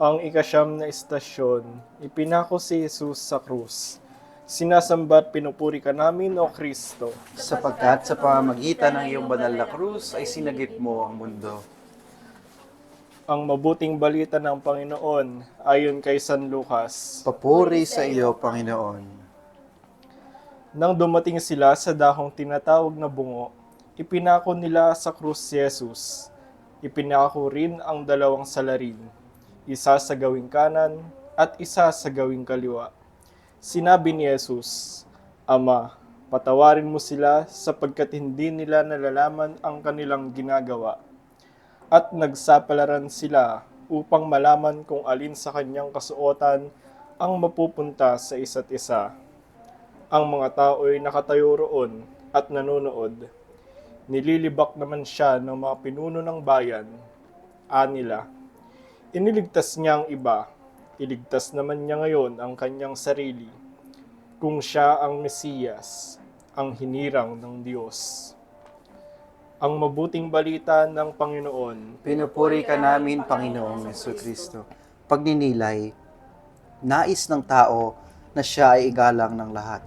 Ang ikasyam na istasyon, ipinako si Jesus sa krus. Sinasamba't pinupuri ka namin, O Kristo. Sapagkat sa pamamagitan ng iyong banal na krus ay sinagip mo ang mundo. Ang mabuting balita ng Panginoon ayon kay San Lucas. Papuri sa iyo, Panginoon. Nang dumating sila sa dahong tinatawag na bungo, ipinako nila sa krus si Jesus. Ipinako rin ang dalawang salarin, isa sa gawing kanan at isa sa gawing kaliwa. Sinabi ni Jesus, Ama, patawarin mo sila sapagkat hindi nila nalalaman ang kanilang ginagawa. At nagsapalaran sila upang malaman kung alin sa kanyang kasuotan ang mapupunta sa isa't isa. Ang mga tao'y nakatayo roon at nanonood. Nililibak naman siya ng mga pinuno ng bayan. Anila, iniligtas niya ang iba, iligtas naman niya ngayon ang kanyang sarili, kung siya ang Mesiyas, ang hinirang ng Diyos. Ang mabuting balita ng Panginoon. Pinupuri ka namin, Panginoong Jesucristo. Pagninilay, nais ng tao na siya ay igalang ng lahat.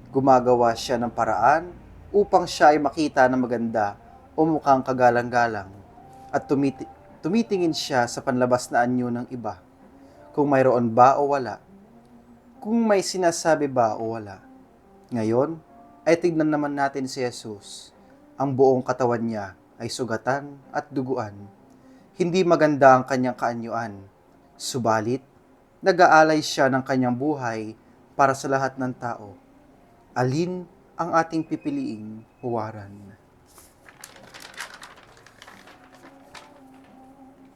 Gumagawa siya ng paraan upang siya ay makita na maganda o mukhang kagalang-galang at tumitingin siya sa panlabas na anyo ng iba. Kung mayroon ba o wala. Kung may sinasabi ba o wala. Ngayon, ay tignan naman natin si Jesus. Ang buong katawan niya ay sugatan at duguan. Hindi maganda ang kanyang kaanyuan. Subalit, nag-aalay siya ng kanyang buhay para sa lahat ng tao. Alin ang ating pipiliing huwaran?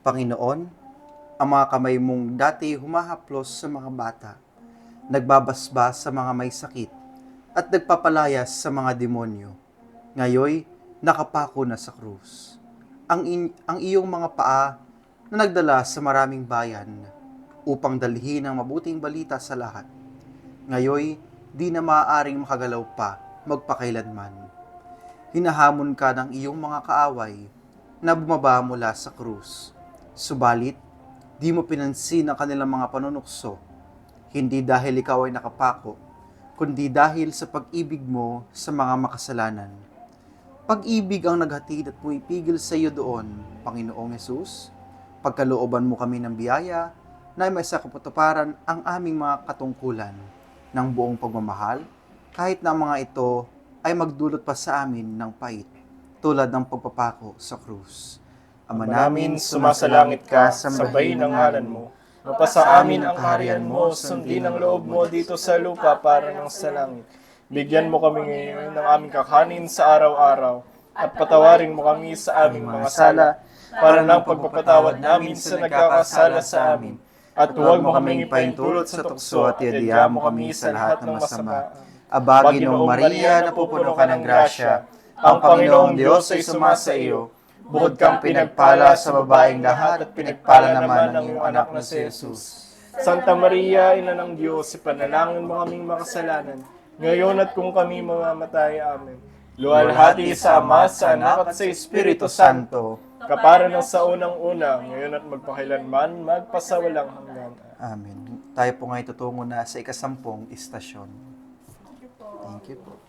Panginoon, ang mga kamay mong dati humahaplos sa mga bata, nagbabasbas sa mga may sakit, at nagpapalayas sa mga demonyo. Ngayoy, nakapako na sa krus. Ang iyong mga paa na nagdala sa maraming bayan upang dalhin ang mabuting balita sa lahat. Ngayoy, di na maaaring makagalaw pa magpakailanman. Hinahamon ka ng iyong mga kaaway na bumaba mula sa krus. Subalit, di mo pinansin ang kanilang mga panunukso, hindi dahil ikaw ay nakapako, kundi dahil sa pag-ibig mo sa mga makasalanan. Pag-ibig ang naghatid at pumipigil sa iyo doon, Panginoong Hesus. Pagkalooban mo kami ng biyaya na may sakapatuparan ang aming mga katungkulan ng buong pagmamahal, kahit na ang mga ito ay magdulot pa sa amin ng pait, tulad ng pagpapako sa krus. Ama namin, sumasalangit ka, sambahin ang ngalan mo. Mapasa amin ang kaharian mo, sundin ang loob mo dito sa lupa para ng sa langit. Bigyan mo kami ngayon ng aming kakanin sa araw-araw, at patawarin mo kami sa aming mga sala, para ng pagpapatawad namin sa nagkakasala sa amin. At huwag mo kaming ipaintulot sa tukso at iadya mo kami sa lahat ng masama. Aba, Ginoong Maria, napupuno ka ng grasya, ang Panginoong Diyos ay sumasa iyo. Bukod kang pinagpala sa babaeng lahat at pinagpala naman ang iyong anak na si Jesus. Santa Maria, Ina ng Diyos, ipanalangin mo kaming makasalanan, ngayon at kung kami mamamatay. Amen. Luwalhati sa Ama, sa Anak at sa Espiritu Santo, kapara ng sa unang-una, ngayon at magpakailanman, magpasawalang hanggan. Amen. Tayo po ngayon tutungo na sa ikasampung istasyon. Thank you po.